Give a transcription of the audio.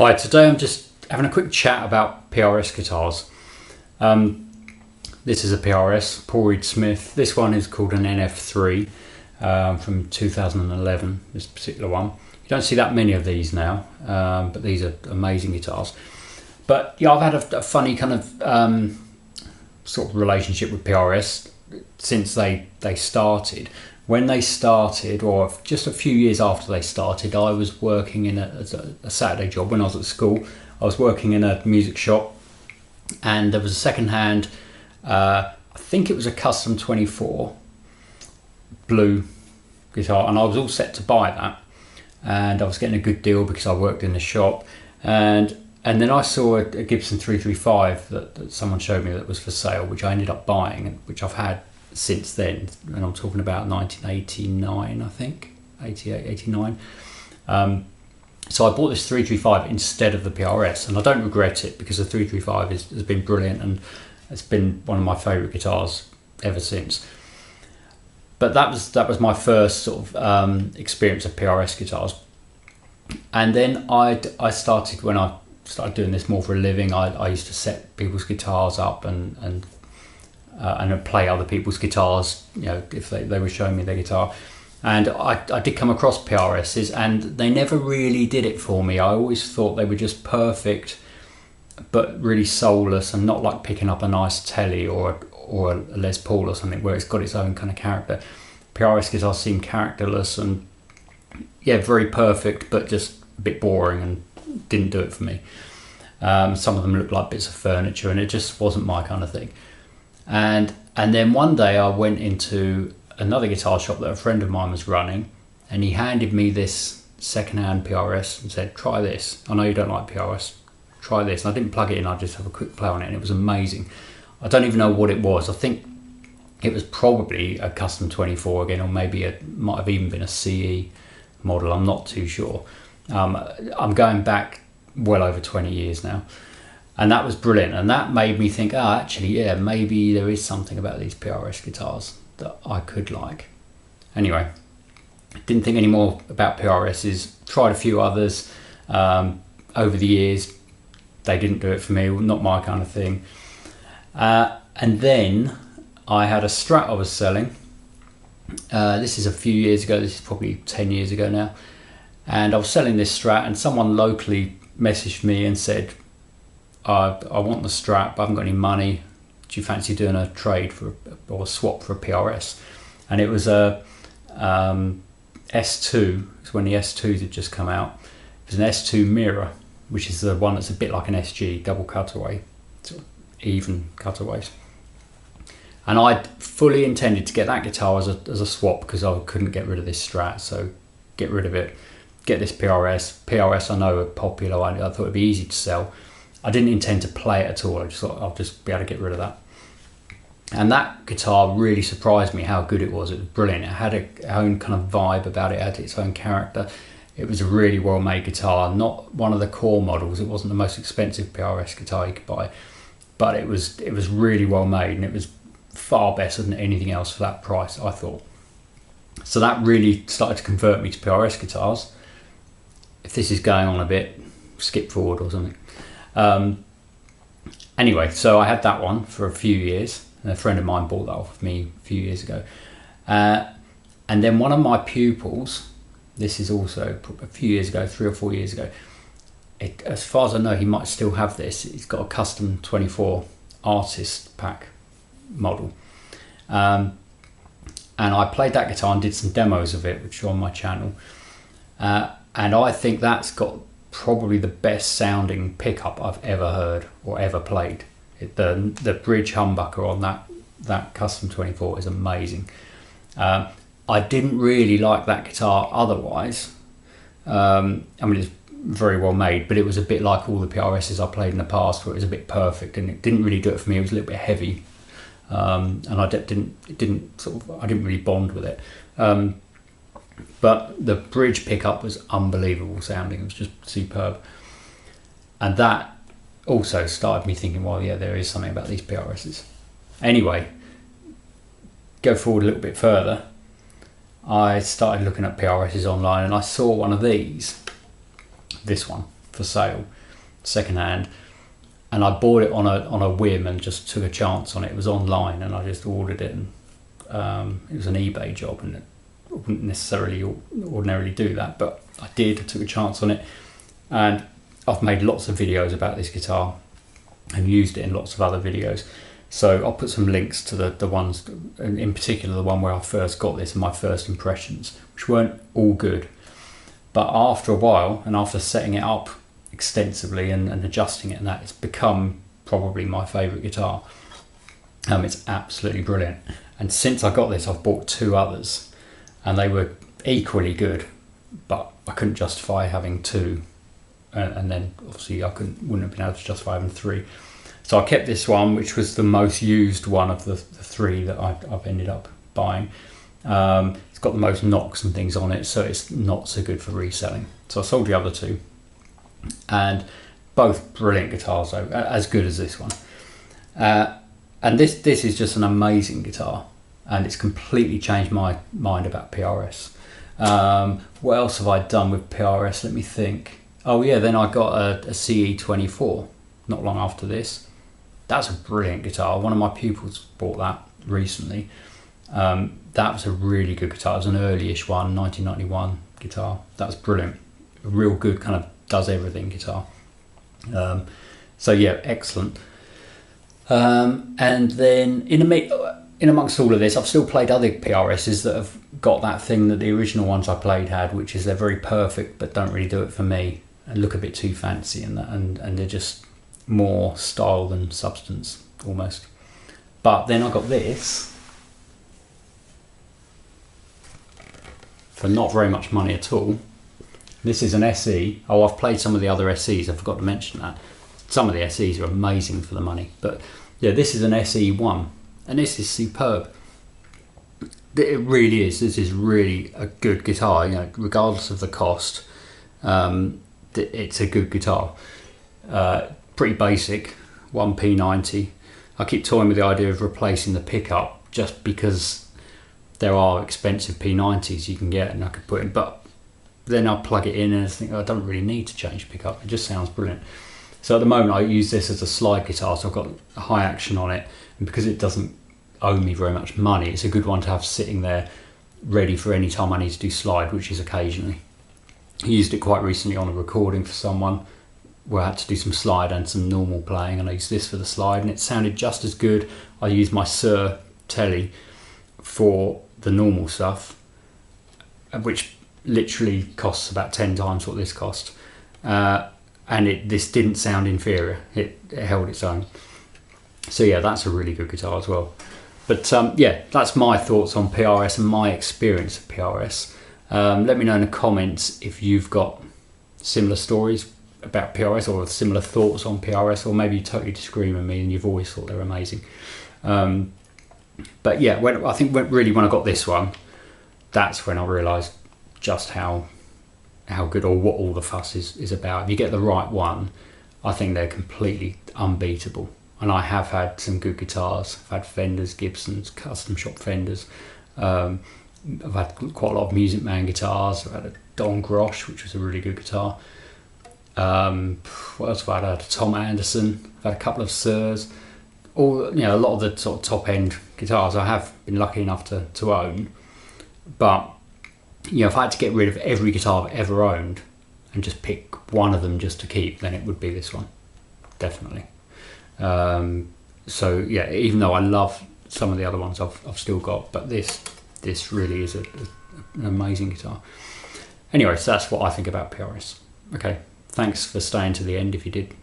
Hi, today I'm just having a quick chat about PRS guitars. This is a PRS, Paul Reed Smith. This one is called an NF3 from 2011, this particular one. You don't see that many of these now, but these are amazing guitars. But yeah, I've had a funny kind of sort of relationship with PRS since they started. When they started, or just a few years after they started, I was working in a Saturday job when I was at school. I was working in a music shop, and there was a second-hand, I think it was a Custom 24 blue guitar, and I was all set to buy that, and I was getting a good deal because I worked in the shop, and then I saw a Gibson 335 that someone showed me that was for sale, which I ended up buying, which I've had since then, and I'm talking about 1989, I think, 88, 89. So I bought this 335 instead of the PRS, and I don't regret it because the 335 has been brilliant, and it's been one of my favourite guitars ever since. But that was my first sort of experience of PRS guitars. And then I started, when I started doing this more for a living, I used to set people's guitars up and play other people's guitars, you know, if they were showing me their guitar. And I did come across PRSs, and they never really did it for me. I always thought they were just perfect, but really soulless, and not like picking up a nice Telly or a Les Paul or something where it's got its own kind of character. PRS guitars seem characterless and, yeah, very perfect, but just a bit boring and didn't do it for me. Some of them looked like bits of furniture, and it just wasn't my kind of thing. And then one day I went into another guitar shop that a friend of mine was running, and he handed me this second-hand PRS and said, "Try this. I know you don't like PRS. Try this." And I didn't plug it in. I just have a quick play on it, and it was amazing. I don't even know what it was. I think it was probably a Custom 24 again, or maybe it might have even been a CE model. I'm not too sure. I'm going back well over 20 years now. And that was brilliant, and that made me think, actually, yeah, maybe there is something about these PRS guitars that I could like. Anyway, didn't think any more about PRSs, tried a few others over the years. They didn't do it for me, not my kind of thing. And then I had a Strat I was selling. This is a few years ago, this is probably 10 years ago now. And I was selling this Strat, and someone locally messaged me and said, I want the Strat, but I haven't got any money. Do you fancy doing a trade or a swap for a PRS? And it was a S2. It's when the S2s had just come out. It was an S2 mirror, which is the one that's a bit like an SG, double cutaway, sort of even cutaways. And I fully intended to get that guitar as a swap because I couldn't get rid of this Strat, so get rid of it, get this PRS. PRS I know are popular. I thought it'd be easy to sell. I didn't intend to play it at all. I just thought I'll just be able to get rid of that. And that guitar really surprised me how good it was. It was brilliant. It had its own kind of vibe about it. It had its own character. It was a really well-made guitar. Not one of the core models. It wasn't the most expensive PRS guitar you could buy, but it was really well made, and it was far better than anything else for that price, I thought. So that really started to convert me to PRS guitars. If this is going on a bit, skip forward or something. Anyway, so I had that one for a few years, and a friend of mine bought that off of me a few years ago. And then one of my pupils, this is also a few years ago, 3 or 4 years ago, as far as I know, he might still have this. He's got a Custom 24 artist pack model. And I played that guitar and did some demos of it, which are on my channel. And I think that's got probably the best sounding pickup I've ever heard or ever played. The bridge humbucker on that Custom 24 is amazing. I didn't really like that guitar otherwise. I mean, it's very well made, but it was a bit like all the PRSs I played in the past, where it was a bit perfect, and it didn't really do it for me. It was a little bit heavy, and I didn't really bond with it. But the bridge pickup was unbelievable sounding. It was just superb. And that also started me thinking, well, yeah, there is something about these PRSs. Anyway, go forward a little bit further. I started looking at PRSs online, and I saw one of these. This one. for sale, second hand, and I bought it on a whim and just took a chance on it. It was online, and I just ordered it, and it was an eBay job, and I wouldn't necessarily ordinarily do that, but I did. I took a chance on it, and I've made lots of videos about this guitar and used it in lots of other videos. So I'll put some links to the ones, in particular the one where I first got this and my first impressions, which weren't all good. But after a while, and after setting it up extensively and adjusting it, and that, it's become probably my favourite guitar. It's absolutely brilliant. And since I got this, I've bought 2 others, and they were equally good, but I couldn't justify having 2. And then obviously wouldn't have been able to justify having 3. So I kept this one, which was the most used one of the 3 that I've ended up buying. It's got the most knocks and things on it, so it's not so good for reselling. So I sold the other 2, and both brilliant guitars, though, as good as this one. And this is just an amazing guitar, and it's completely changed my mind about PRS. What else have I done with PRS? Let me think. Oh yeah, then I got a CE24 not long after this. That's a brilliant guitar. One of my pupils bought that recently. That was a really good guitar. It was an early-ish one, 1991 guitar. That was brilliant. A real good kind of does everything guitar. So yeah, excellent. And then in amongst all of this, I've still played other PRSs that have got that thing that the original ones I played had, which is they're very perfect but don't really do it for me and look a bit too fancy, and they're just more style than substance almost. But then I got this for not very much money at all. This is an SE. Oh, I've played some of the other SEs, I forgot to mention that. Some of the SEs are amazing for the money, but yeah, this is an SE1, and this is superb. It really is. This is really a good guitar, you know, regardless of the cost. It's a good guitar. Pretty basic, 1P90. I keep toying with the idea of replacing the pickup, just because there are expensive P90s you can get and I could put in, but then I'll plug it in and I think, oh, I don't really need to change pickup. It just sounds brilliant. So at the moment I use this as a slide guitar, so I've got a high action on it, and because it doesn't owe me very much money, it's a good one to have sitting there ready for any time I need to do slide, which is occasionally. I used it quite recently on a recording for someone where I had to do some slide and some normal playing, and I used this for the slide, and it sounded just as good. I used my Sir Telly for the normal stuff, which literally costs about 10 times what this cost, and this didn't sound inferior. It held its own. So yeah, that's a really good guitar as well. But yeah, that's my thoughts on PRS and my experience of PRS. Let me know in the comments if you've got similar stories about PRS or similar thoughts on PRS, or maybe you totally disagree with me and you've always thought they're amazing. But yeah, when I got this one, that's when I realised just how good, or what all the fuss is about. If you get the right one, I think they're completely unbeatable. And I have had some good guitars. I've had Fenders, Gibsons, custom shop Fenders. I've had quite a lot of Music Man guitars. I've had a Don Grosh, which was a really good guitar. What else have I had? I had a Tom Anderson. I've had a couple of Sirs. All, you know, a lot of the sort of top end guitars I have been lucky enough to own. But you know, if I had to get rid of every guitar I've ever owned and just pick one of them just to keep, then it would be this one, definitely. So yeah, even though I love some of the other ones I've still got, but this really is an amazing guitar. Anyway, so that's what I think about PRS. Okay, thanks for staying to the end if you did.